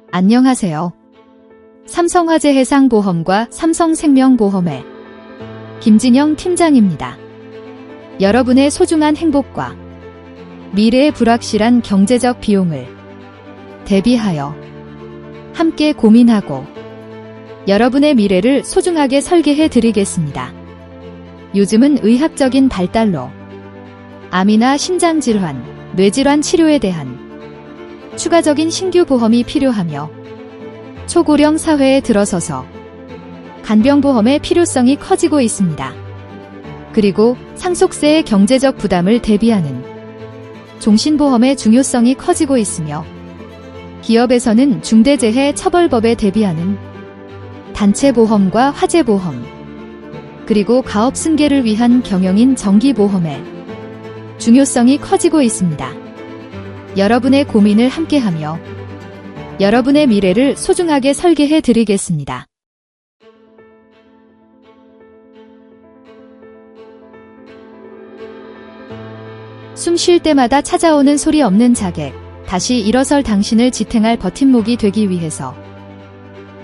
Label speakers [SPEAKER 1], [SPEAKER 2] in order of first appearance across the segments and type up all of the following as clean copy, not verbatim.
[SPEAKER 1] 안녕하세요. 삼성화재 해상보험과 삼성생명보험의 김진영 팀장입니다. 여러분의 소중한 행복과 미래의 불확실한 경제적 비용을 대비하여 함께 고민하고 여러분의 미래를 소중하게 설계해 드리겠습니다. 요즘은 의학적인 발달로 암이나 심장질환, 뇌질환 치료에 대한 추가적인 신규 보험이 필요하며 초고령 사회에 들어서서 간병보험의 필요성이 커지고 있습니다. 그리고 상속세의 경제적 부담을 대비하는 종신보험의 중요성이 커지고 있으며 기업에서는 중대재해처벌법에 대비하는 단체보험과 화재보험, 그리고 가업 승계를 위한 경영인 정기보험의 중요성이 커지고 있습니다. 여러분의 고민을 함께하며 여러분의 미래를 소중하게 설계해 드리겠습니다. 숨 쉴 때마다 찾아오는 소리 없는 자객, 다시 일어설 당신을 지탱할 버팀목이 되기 위해서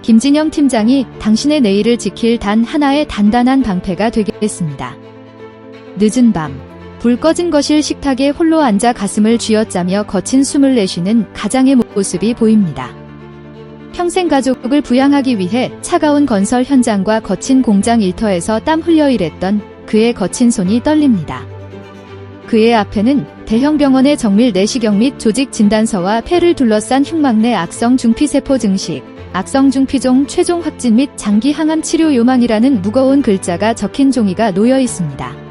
[SPEAKER 1] 김진영 팀장이 당신의 내일을 지킬 단 하나의 단단한 방패가 되겠습니다. 늦은 밤, 불 꺼진 거실 식탁에 홀로 앉아 가슴을 쥐어짜며 거친 숨을 내쉬는 가장의 모습이 보입니다. 평생 가족을 부양하기 위해 차가운 건설 현장과 거친 공장 일터에서 땀 흘려 일했던 그의 거친 손이 떨립니다. 그의 앞에는 대형 병원의 정밀 내시경 및 조직 진단서와 폐를 둘러싼 흉막 내 악성 중피세포 증식, 악성 중피종 최종 확진 및 장기 항암 치료 요망이라는 무거운 글자가 적힌 종이가 놓여 있습니다.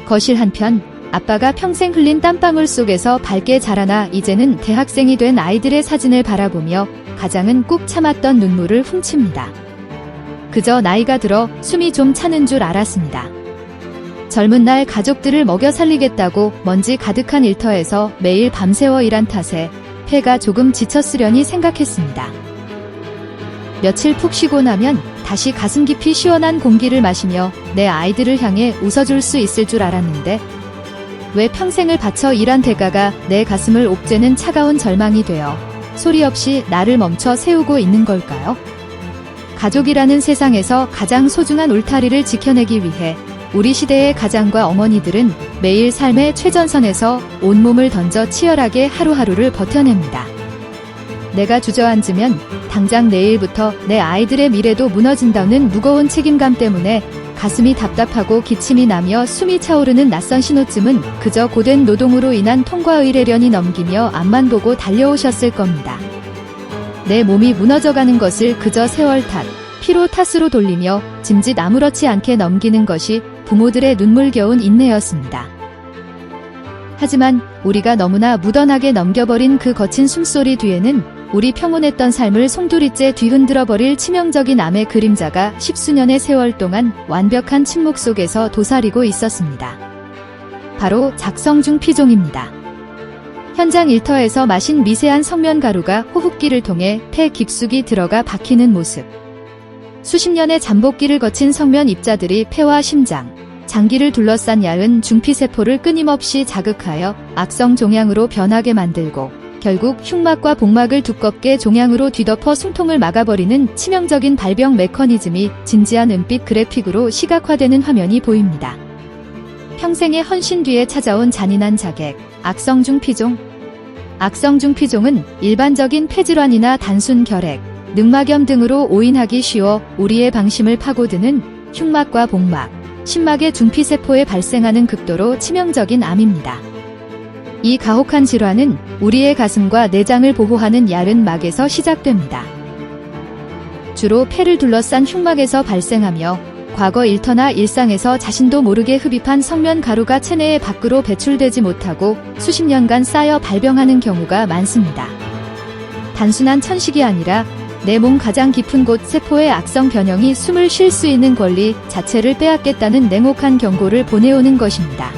[SPEAKER 1] 거실 한편, 아빠가 평생 흘린 땀방울 속에서 밝게 자라나 이제는 대학생이 된 아이들의 사진을 바라보며 가장은 꾹 참았던 눈물을 훔칩니다. 그저 나이가 들어 숨이 좀 차는 줄 알았습니다. 젊은 날 가족들을 먹여 살리겠다고 먼지 가득한 일터에서 매일 밤새워 일한 탓에 폐가 조금 지쳤으려니 생각했습니다. 며칠 푹 쉬고 나면 다시 가슴 깊이 시원한 공기를 마시며 내 아이들을 향해 웃어줄 수 있을 줄 알았는데 왜 평생을 바쳐 일한 대가가 내 가슴을 옥죄는 차가운 절망이 되어 소리 없이 나를 멈춰 세우고 있는 걸까요? 가족이라는 세상에서 가장 소중한 울타리를 지켜내기 위해 우리 시대의 가장과 어머니들은 매일 삶의 최전선에서 온몸을 던져 치열하게 하루하루를 버텨냅니다. 내가 주저앉으면 당장 내일부터 내 아이들의 미래도 무너진다는 무거운 책임감 때문에 가슴이 답답하고 기침이 나며 숨이 차오르는 낯선 신호쯤은 그저 고된 노동으로 인한 통과 의례련이 넘기며 앞만 보고 달려오셨을 겁니다. 내 몸이 무너져가는 것을 그저 세월 탓, 피로 탓으로 돌리며 짐짓 아무렇지 않게 넘기는 것이 부모들의 눈물겨운 인내였습니다. 하지만 우리가 너무나 무던하게 넘겨버린 그 거친 숨소리 뒤에는 우리 평온했던 삶을 송두리째 뒤흔들어버릴 치명적인 암의 그림자가 십수년의 세월 동안 완벽한 침묵 속에서 도사리고 있었습니다. 바로 작성중 피종입니다. 현장 일터에서 마신 미세한 성면 가루가 호흡기를 통해 폐 깊숙이 들어가 박히는 모습. 수십 년의 잠복기를 거친 성면 입자들이 폐와 심장, 장기를 둘러싼 얇은 중피세포를 끊임없이 자극하여 악성 종양으로 변하게 만들고 결국 흉막과 복막을 두껍게 종양으로 뒤덮어 숨통을 막아버리는 치명적인 발병 메커니즘이 진지한 은빛 그래픽으로 시각화되는 화면이 보입니다. 평생의 헌신 뒤에 찾아온 잔인한 자객, 악성중 피종. 악성중 피종은 일반적인 폐질환이나 단순 결핵, 늑막염 등으로 오인하기 쉬워 우리의 방심을 파고드는 흉막과 복막, 심막의 중피세포에 발생하는 극도로 치명적인 암입니다. 이 가혹한 질환은 우리의 가슴과 내장을 보호하는 얇은 막에서 시작됩니다. 주로 폐를 둘러싼 흉막에서 발생하며 과거 일터나 일상에서 자신도 모르게 흡입한 성면 가루가 체내에 밖으로 배출되지 못하고 수십 년간 쌓여 발병하는 경우가 많습니다. 단순한 천식이 아니라 내 몸 가장 깊은 곳 세포의 악성 변형이 숨을 쉴 수 있는 권리 자체를 빼앗겠다는 냉혹한 경고를 보내오는 것입니다.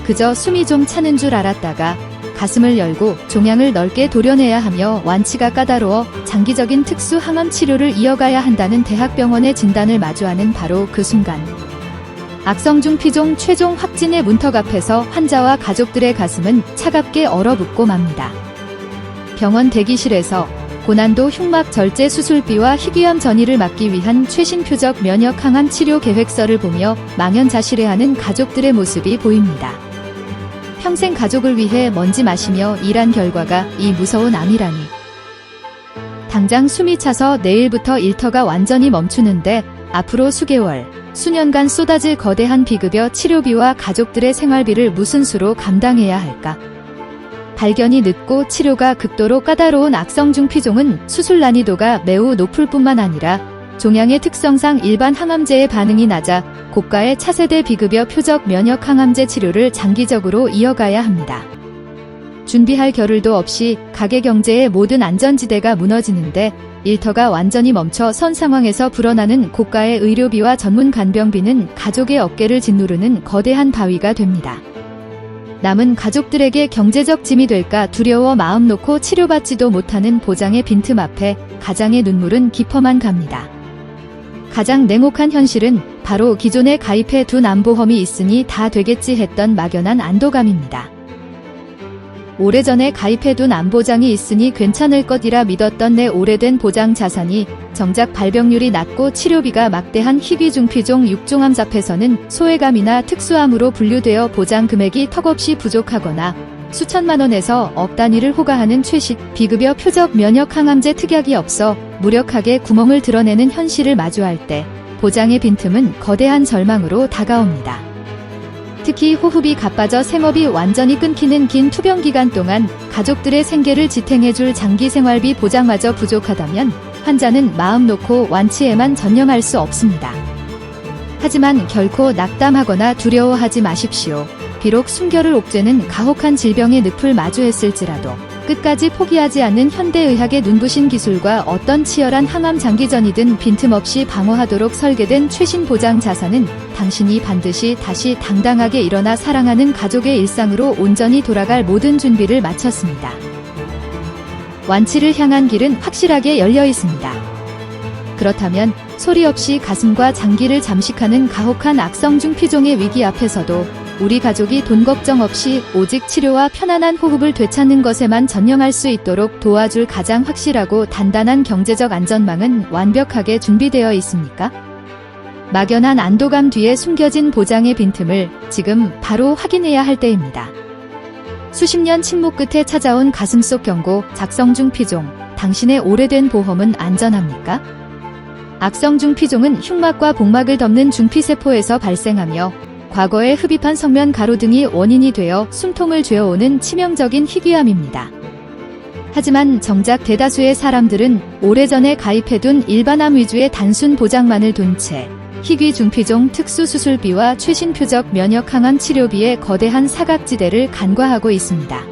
[SPEAKER 1] 그저 숨이 좀 차는 줄 알았다가 가슴을 열고 종양을 넓게 도려내야 하며 완치가 까다로워 장기적인 특수 항암 치료를 이어가야 한다는 대학병원의 진단을 마주하는 바로 그 순간 악성중 피종 최종 확진의 문턱 앞에서 환자와 가족들의 가슴은 차갑게 얼어붙고 맙니다. 병원 대기실에서 고난도 흉막 절제 수술비와 희귀암 전이를 막기 위한 최신 표적 면역 항암 치료 계획서를 보며 망연자실해하는 가족들의 모습이 보입니다. 평생 가족을 위해 먼지 마시며 일한 결과가 이 무서운 암이라니. 당장 숨이 차서 내일부터 일터가 완전히 멈추는데 앞으로 수개월, 수년간 쏟아질 거대한 비급여 치료비와 가족들의 생활비를 무슨 수로 감당해야 할까? 발견이 늦고 치료가 극도로 까다로운 악성중 피종은 수술 난이도가 매우 높을 뿐만 아니라 종양의 특성상 일반 항암제의 반응이 낮아 고가의 차세대 비급여 표적 면역 항암제 치료를 장기적으로 이어가야 합니다. 준비할 겨를도 없이 가계 경제의 모든 안전지대가 무너지는데 일터가 완전히 멈춰 선 상황에서 불어나는 고가의 의료비와 전문 간병비는 가족의 어깨를 짓누르는 거대한 바위가 됩니다. 남은 가족들에게 경제적 짐이 될까 두려워 마음 놓고 치료받지도 못하는 보장의 빈틈 앞에 가장의 눈물은 깊어만 갑니다. 가장 냉혹한 현실은 바로 기존에 가입해 둔 암보험이 있으니 다 되겠지 했던 막연한 안도감입니다. 오래전에 가입해둔 암보장이 있으니 괜찮을 것이라 믿었던 내 오래된 보장 자산이 정작 발병률이 낮고 치료비가 막대한 희귀중피종 6종암 앞에서는 소외감이나 특수암으로 분류되어 보장 금액이 턱없이 부족하거나 수천만 원에서 억 단위를 호가하는 최식 비급여 표적 면역 항암제 특약이 없어 무력하게 구멍을 드러내는 현실을 마주할 때 보장의 빈틈은 거대한 절망으로 다가옵니다. 특히 호흡이 가빠져 생업이 완전히 끊기는 긴 투병 기간 동안 가족들의 생계를 지탱해줄 장기 생활비 보장마저 부족하다면 환자는 마음 놓고 완치에만 전념할 수 없습니다. 하지만 결코 낙담하거나 두려워하지 마십시오. 비록 순결을 옥죄는 가혹한 질병의 늪을 마주했을지라도 끝까지 포기하지 않는 현대의학의 눈부신 기술과 어떤 치열한 항암 장기전이든 빈틈없이 방어하도록 설계된 최신 보장 자산은 당신이 반드시 다시 당당하게 일어나 사랑하는 가족의 일상으로 온전히 돌아갈 모든 준비를 마쳤습니다. 완치를 향한 길은 확실하게 열려 있습니다. 그렇다면 소리 없이 가슴과 장기를 잠식하는 가혹한 악성중 피종의 위기 앞에서도 우리 가족이 돈 걱정 없이 오직 치료와 편안한 호흡을 되찾는 것에만 전념할 수 있도록 도와줄 가장 확실하고 단단한 경제적 안전망은 완벽하게 준비되어 있습니까? 막연한 안도감 뒤에 숨겨진 보장의 빈틈을 지금 바로 확인해야 할 때입니다. 수십 년 침묵 끝에 찾아온 가슴속 경고, 악성중 피종. 당신의 오래된 보험은 안전합니까? 악성중 피종은 흉막과 복막을 덮는 중피세포에서 발생하며 과거의 흡입한 성면 가루 등이 원인이 되어 숨통을 죄어오는 치명적인 희귀암입니다. 하지만 정작 대다수의 사람들은 오래전에 가입해둔 일반암 위주의 단순 보장만을 둔 채 희귀 중피종 특수수술비와 최신 표적 면역 항암 치료비의 거대한 사각지대를 간과하고 있습니다.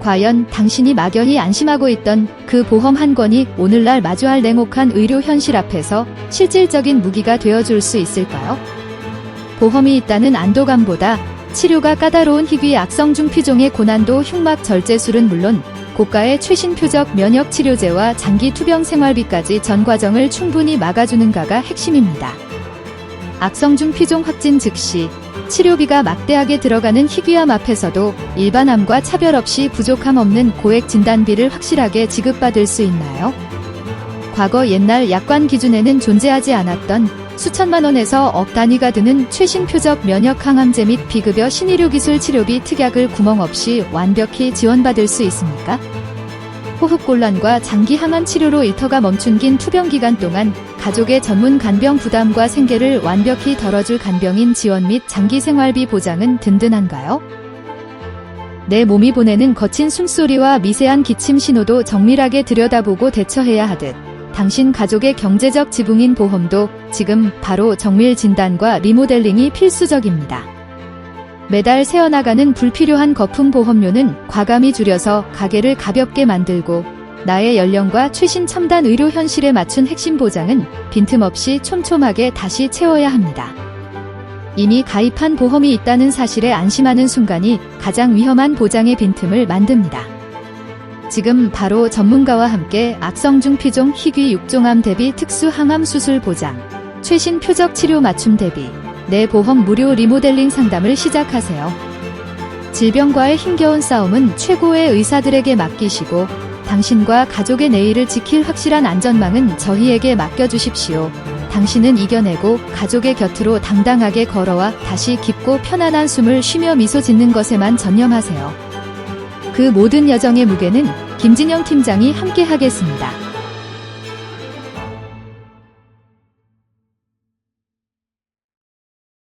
[SPEAKER 1] 과연 당신이 막연히 안심하고 있던 그 보험 한 건이 오늘날 마주할 냉혹한 의료 현실 앞에서 실질적인 무기가 되어줄 수 있을까요? 보험이 있다는 안도감보다 치료가 까다로운 희귀 악성중 피종의 고난도 흉막 절제술은 물론 고가의 최신 표적 면역 치료제와 장기 투병 생활비까지 전 과정을 충분히 막아주는가가 핵심입니다. 악성중 피종 확진 즉시 치료비가 막대하게 들어가는 희귀암 앞에서도 일반암과 차별 없이 부족함 없는 고액 진단비를 확실하게 지급받을 수 있나요? 과거 옛날 약관 기준에는 존재하지 않았던 수천만 원에서 억 단위가 드는 최신 표적 면역 항암제 및 비급여 신의료기술 치료비 특약을 구멍 없이 완벽히 지원받을 수 있습니까? 호흡곤란과 장기 항암 치료로 일터가 멈춘 긴 투병 기간 동안 가족의 전문 간병 부담과 생계를 완벽히 덜어줄 간병인 지원 및 장기 생활비 보장은 든든한가요? 내 몸이 보내는 거친 숨소리와 미세한 기침 신호도 정밀하게 들여다보고 대처해야 하듯 당신 가족의 경제적 지붕인 보험도 지금 바로 정밀 진단과 리모델링이 필수적입니다. 매달 새어나가는 불필요한 거품 보험료는 과감히 줄여서 가계를 가볍게 만들고 나의 연령과 최신 첨단 의료 현실에 맞춘 핵심 보장은 빈틈없이 촘촘하게 다시 채워야 합니다. 이미 가입한 보험이 있다는 사실에 안심하는 순간이 가장 위험한 보장의 빈틈을 만듭니다. 지금 바로 전문가와 함께 악성중 피종 희귀 6종암 대비 특수 항암 수술 보장, 최신 표적 치료 맞춤 대비, 내 보험 무료 리모델링 상담을 시작하세요. 질병과의 힘겨운 싸움은 최고의 의사들에게 맡기시고 당신과 가족의 내일을 지킬 확실한 안전망은 저희에게 맡겨주십시오. 당신은 이겨내고 가족의 곁으로 당당하게 걸어와 다시 깊고 편안한 숨을 쉬며 미소 짓는 것에만 전념하세요. 그 모든 여정의 무게는 김진영 팀장이 함께 하겠습니다.